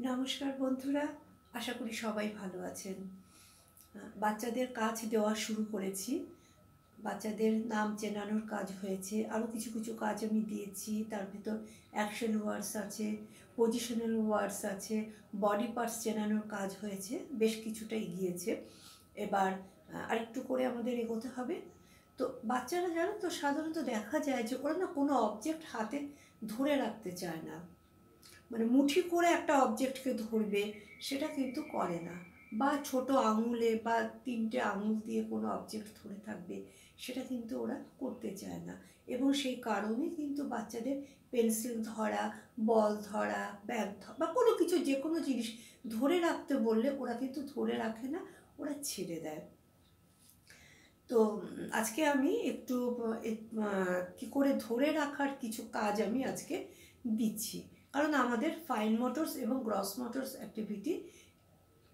নমস্কার বন্ধুরা, আশা করি সবাই ভালো আছেন। বাচ্চাদের কাজ দেওয়া শুরু করেছি। বাচ্চাদের নাম চেনানোর কাজ হয়েছে, আরও কিছু কিছু কাজ আমি দিয়েছি। তার ভিতর অ্যাকশন ওয়ার্ডস আছে, পজিশনাল ওয়ার্ডস আছে, বডি পার্টস চেনানোর কাজ হয়েছে, বেশ কিছুটা এগিয়েছে। এবার আরেকটু করে আমাদের এগোতে হবে। তো বাচ্চারা জানো তো, সাধারণত দেখা যায় যে ওরা না কোনো অবজেক্ট হাতে ধরে রাখতে চায় না, মানে মুঠি করে একটা অবজেক্টকে ধরবে সেটা কিন্তু করে না, বা ছোট আঙুলে বা 3টে আঙুল দিয়ে কোনো অবজেক্ট ধরে থাকবে সেটা কিন্তু ওরা করতে চায় না। এবং সেই কারণে কিন্তু বাচ্চাদের পেন্সিল ধরা, বল ধরা, ব্যাগ ধরা বা কোনো কিছু যে কোনো জিনিস ধরে রাখতে বললে ওরা কিন্তু ধরে রাখে না, ওরা ছেড়ে দেয়। তো আজকে আমি একটু কী করে ধরে রাখার কিছু কাজ আমি আজকে দিচ্ছি, কারণ আমাদের ফাইন মোটরস এবং গ্রস মোটরস অ্যাক্টিভিটি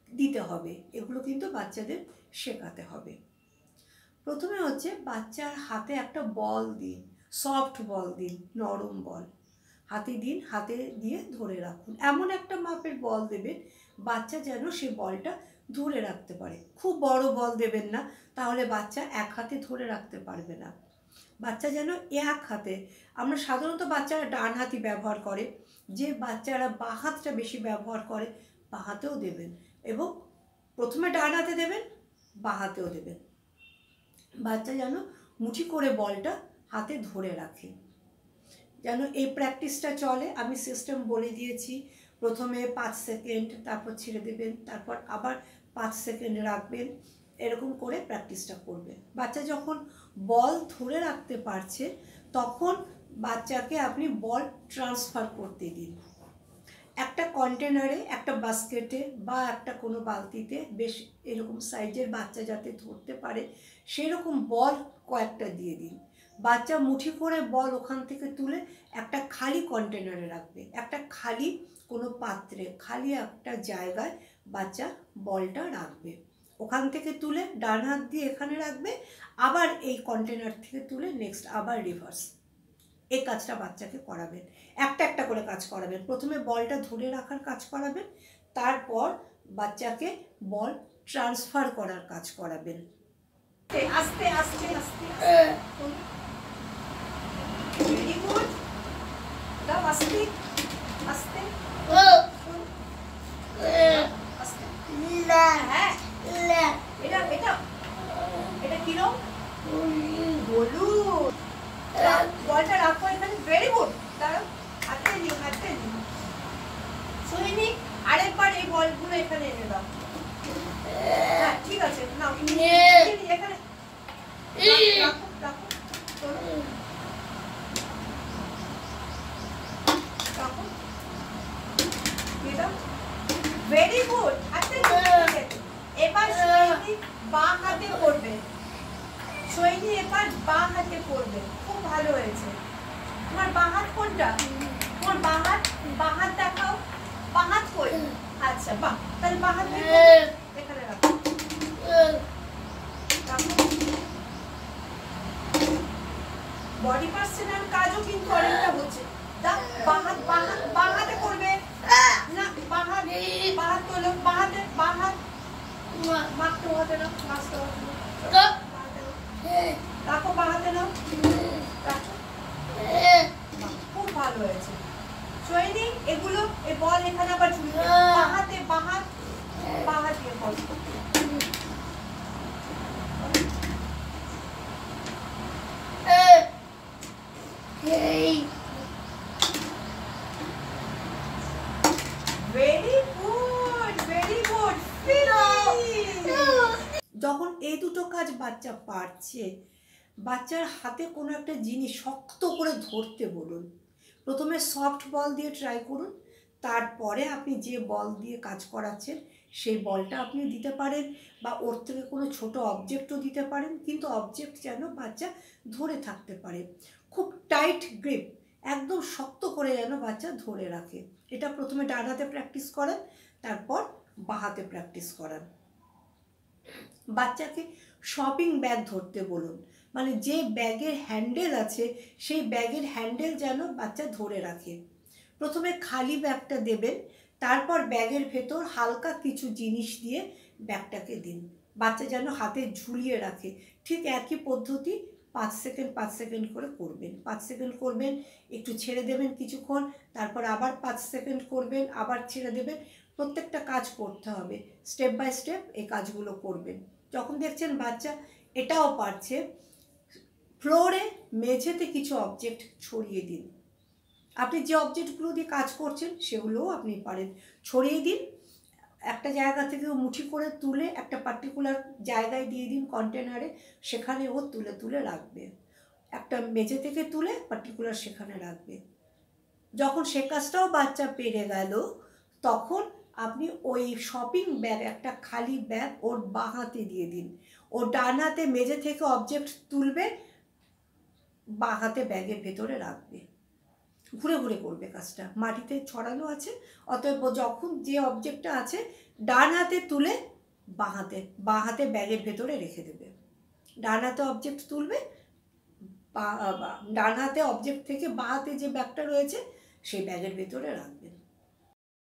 দিতে হবে, এগুলো কিন্তু বাচ্চাদের শেখাতে হবে। প্রথমে হচ্ছে বাচ্চার হাতে একটা বল দিন, সফট বল দিন, নরম বল হাতে দিন, হাতে দিয়ে ধরে রাখুন। এমন একটা মাপের বল দেবেন বাচ্চা যেন সে বলটা ধরে রাখতে পারে। খুব বড় বল দেবেন না, তাহলে বাচ্চা এক হাতে ধরে রাখতে পারবে না। বাচ্চা যেন এক হাতে, আমরা সাধারণত বাচ্চারা ডান হাতি ব্যবহার করে, যে বাচ্চারা বাঁ হাতটা বেশি ব্যবহার করে বাঁ হাতেও দেবেন, এবং প্রথমে ডান হাতে দেবেন, বাঁ হাতেও দেবেন। বাচ্চা যেন মুঠি করে বলটা হাতে ধরে রাখে, যেন এই প্র্যাকটিসটা চলে। আমি সিস্টেম বলে দিয়েছি, প্রথমে 5 সেকেন্ড, তারপর ছেড়ে দেবেন, তারপর আবার 5 সেকেন্ড রাখবেন, এরকম করে প্র্যাকটিসটা করবে। বাচ্চা যখন বল ধরে রাখতে পারছে তখন বাচ্চাকে আপনি বল ট্রান্সফার করতে দিন। একটা কন্টেনারে, একটা বাস্কেটে বা একটা কোনো বালতিতে বেশ এরকম সাইজের বাচ্চা যাতে ধরতে পারে সেরকম বল কয়েকটা দিয়ে দিন। বাচ্চা মুঠি করে বল ওখান থেকে তুলে একটা খালি কন্টেনারে রাখবে, একটা খালি কোনো পাত্রে, খালি একটা জায়গায় বাচ্চা বলটা রাখবে। ওখান থেকে তুলে ডান হাত দিয়ে এখানে রাখবে, আবার এই কন্টেনার থেকে তুলে নেক্সট আবার রিভার্স। এই কাজটা বাচ্চাকে করাবেন, একটা একটা করে কাজ করাবেন। প্রথমে বলটা ধরে রাখার কাজ করাবেন, তারপর বাচ্চাকে বল ট্রান্সফার করার কাজ করাবেন। আস্তে আস্তে আস্তে ভেরি গুড, দাও আস্তে আস্তে আস্তে। হ্যাঁ, এটা এটা এটা কিরকম হলুদ, বলটা রাখো এখানে। ভেরি গুড, দাঁড়াও, হাতে নিও, হাতে নিও। শুনিনি, আরেকবার এই বলগুলো এখানে এনে দাও। হ্যাঁ ঠিক আছে, নাও এখানে রাখো রাখো, রাখো, দিয়ে দাও। ভেরি গুড, হাতে এবার সৈনিক বাঁ হাতে করবে, সৈনিক এবার বাঁ হাতে করবে। খুব ভালো হয়েছে। তোমার বাঁ হাত কোনটা? তোমার বাঁ হাত দেখাও, বাঁ হাত কই? আচ্ছা বাহ, তাহলে বাঁ হাত এখানে রাখো, বডি পার্টস চেনার কাজও কিন্তু অনেকটা হচ্ছে। বাঁ হাতে করবে না, বাঁ হাত তোলো, বাঁ হাতে মাখতে হাতে নাও, মাছতে রাখো, বাঁ হাতে নাও, রাখো। খুব ভালো হয়েছে সৈনি। এগুলো এই বল এখানে আবার ঝুলবে, বাঁ হাত দিয়ে বল। Very good, very good. যখন এই দুটো কাজ বাচ্চা পারছে, বাচ্চার হাতে কোনো একটা জিনিস শক্ত করে ধরতে বলুন। প্রথমে সফট বল দিয়ে ট্রাই করুন, তারপরে আপনি যে বল দিয়ে কাজ করাচ্ছেন সেই বলটা আপনি দিতে পারেন, বা ওর থেকে কোনো ছোট অবজেক্টও দিতে পারেন, কিন্তু অবজেক্ট যেন বাচ্চা ধরে থাকতে পারে। খুব টাইট গ্রিপ, একদম শক্ত করে যেন বাচ্চা ধরে রাখে। এটা প্রথমে ডান হাতে প্র্যাকটিস করান, তারপর বাঁ হাতে প্র্যাকটিস করান। বাচ্চাকে শপিং ব্যাগ ধরতে বলুন, মানে যে ব্যাগের হ্যান্ডেল আছে সেই ব্যাগের হ্যান্ডেল যেন বাচ্চা ধরে রাখে। প্রথমে খালি ব্যাগটা দেবেন, তারপর ব্যাগের ভেতর হালকা কিছু জিনিস দিয়ে ব্যাগটাকে দিন, বাচ্চা যেন হাতে ঝুলিয়ে রাখে। ঠিক একই পদ্ধতি 5 সেকেন্ড করে করবেন। 5 সেকেন্ড করবেন, একটু ছেড়ে দেবেন কিছুক্ষণ, তারপর আবার 5 সেকেন্ড করবেন, আবার ছেড়ে দেবেন। প্রত্যেকটা কাজ করতে হবে, স্টেপ বাই স্টেপ এই কাজগুলো করবেন। যখন দেখছেন বাচ্চা এটাও পারছে, ফ্লোরে মেঝেতে কিছু অবজেক্ট ছড়িয়ে দিন। আপনি যে অবজেক্টগুলো দিয়ে কাজ করছেন সেগুলোও আপনি পারেন, ছড়িয়ে দিন। একটা জায়গা থেকে মুঠি করে তুলে একটা পার্টিকুলার জায়গায় দিয়ে দিন কন্টেনারে, সেখানে ও তুলে তুলে রাখবে। একটা মেঝে থেকে তুলে পার্টিকুলার সেখানে রাখবে। যখন সে কাজটাও বাচ্চা পেরে গেল, তখন আপনি ওই শপিং ব্যাগ, একটা খালি ব্যাগ ওর বাঁ হাতে দিয়ে দিন। ও ডান হাতে মেঝে থেকে অবজেক্ট তুলবে, বাঁ হাতে ব্যাগের ভেতরে রাখবে। ঘুরে ঘুরে করবে কাজটা, মাটিতে ছড়ানো আছে, অতএব যখন যে অবজেক্টটা আছে ডান হাতে তুলে বাঁ হাতে ব্যাগের ভেতরে রেখে দেবে। ডান হাতে অবজেক্ট তুলবে, ডান হাতে অবজেক্ট থেকে বাঁ হাতে যে ব্যাগটা রয়েছে সেই ব্যাগের ভেতরে রাখবেন।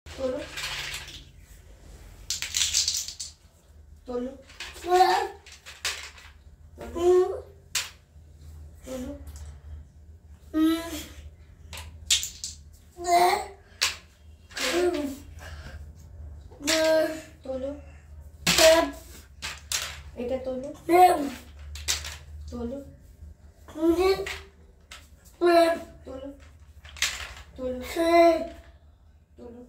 তোলো তোলো তোলো তোলো, এটা তোলো তোলো তোলো তোলো তোলো তোলো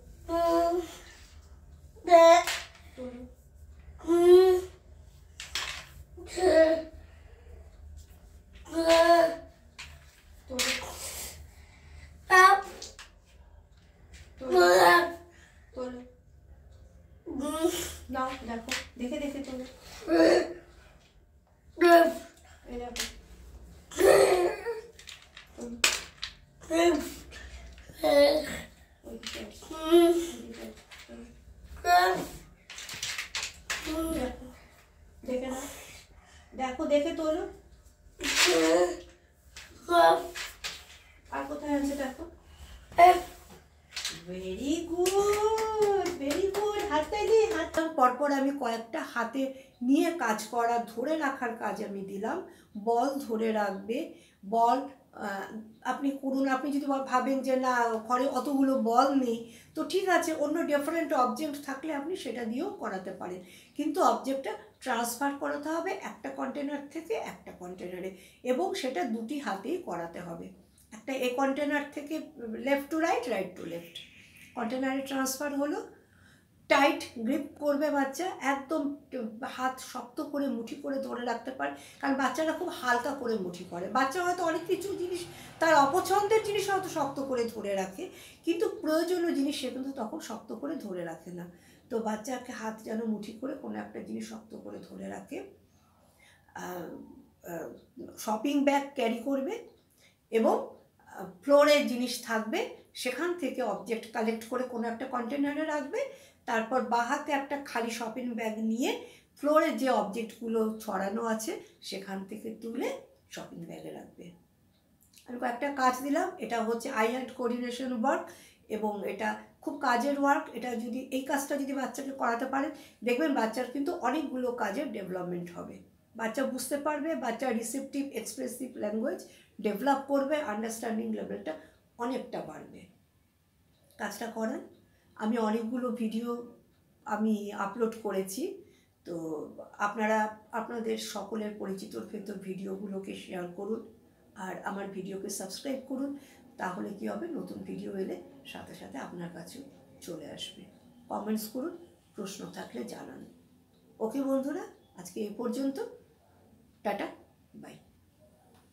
নাও, দেখো, দেখে দেখে তোলো। এই দেখো, দেখে না, দেখো দেখে তোলো। আর কোথায় আছে দেখো। Very good, very good. হাতটাই দিই, হাতটা পরপর আমি কয়েকটা হাতে নিয়ে কাজ করা, ধরে রাখার কাজ আমি দিলাম। বল ধরে রাখবে, বল আপনি করুন। আপনি যদি ভাবেন যে না ঘরে অতগুলো বল নেই, তো ঠিক আছে, অন্য ডিফারেন্ট অবজেক্ট থাকলে আপনি সেটা দিয়েও করাতে পারেন, কিন্তু অবজেক্টটা ট্রান্সফার করাতে হবে একটা কন্টেনার থেকে একটা কন্টেনারে, এবং সেটা দুটি হাতেই করাতে হবে। একটা এ কন্টেনার থেকে left to right, right to left, কন্টেনারে ট্রান্সফার হলো। টাইট গ্রিপ করবে বাচ্চা, একদম হাত শক্ত করে মুঠি করে ধরে রাখতে পারে, কারণ বাচ্চারা খুব হালকা করে মুঠি করে। বাচ্চা হয়তো অনেক কিছু জিনিস, তার অপছন্দের জিনিস হয়তো শক্ত করে ধরে রাখে, কিন্তু প্রয়োজনীয় জিনিস সে কিন্তু তখন শক্ত করে ধরে রাখে না। তো বাচ্চাকে হাত যেন মুঠি করে কোনো একটা জিনিস শক্ত করে ধরে রাখে। শপিং ব্যাগ ক্যারি করবে এবং ফ্লোরের জিনিস থাকবে, সেখান থেকে অবজেক্ট কালেক্ট করে কোনো একটা কন্টেনারে রাখবে। তারপর বাঁ হাতে একটা খালি শপিং ব্যাগ নিয়ে ফ্লোরে যে অবজেক্টগুলো ছড়ানো আছে সেখান থেকে তুলে শপিং ব্যাগে রাখবে। আমি কয়েকটা কাজ দিলাম, এটা হচ্ছে আই হ্যান্ড কোঅর্ডিনেশন ওয়ার্ক, এবং এটা খুব কাজের ওয়ার্ক। এটা যদি এই কাজটা যদি বাচ্চাকে করাতে পারেন, দেখবেন বাচ্চার কিন্তু অনেকগুলো কাজের ডেভেলপমেন্ট হবে। বাচ্চা বুঝতে পারবে, বাচ্চার রিসেপটিভ এক্সপ্রেসিভ ল্যাঙ্গুয়েজ ডেভেলপ করবে, আন্ডারস্ট্যান্ডিং লেভেলটা অনেকটা বাড়বে। কাজটা করান। আমি অনেকগুলো ভিডিও আমি আপলোড করেছি, তো আপনারা আপনাদের সকলের পরিচিত ভেতর ভিডিওগুলোকে শেয়ার করুন, আর আমার ভিডিওকে সাবস্ক্রাইব করুন। তাহলে কি হবে, নতুন ভিডিও এলে সাথে সাথে আপনার কাছে চলে আসবে। কমেন্টস করুন, প্রশ্ন থাকলে জানান। ওকে বন্ধুরা, আজকে এই পর্যন্ত। Tata, by.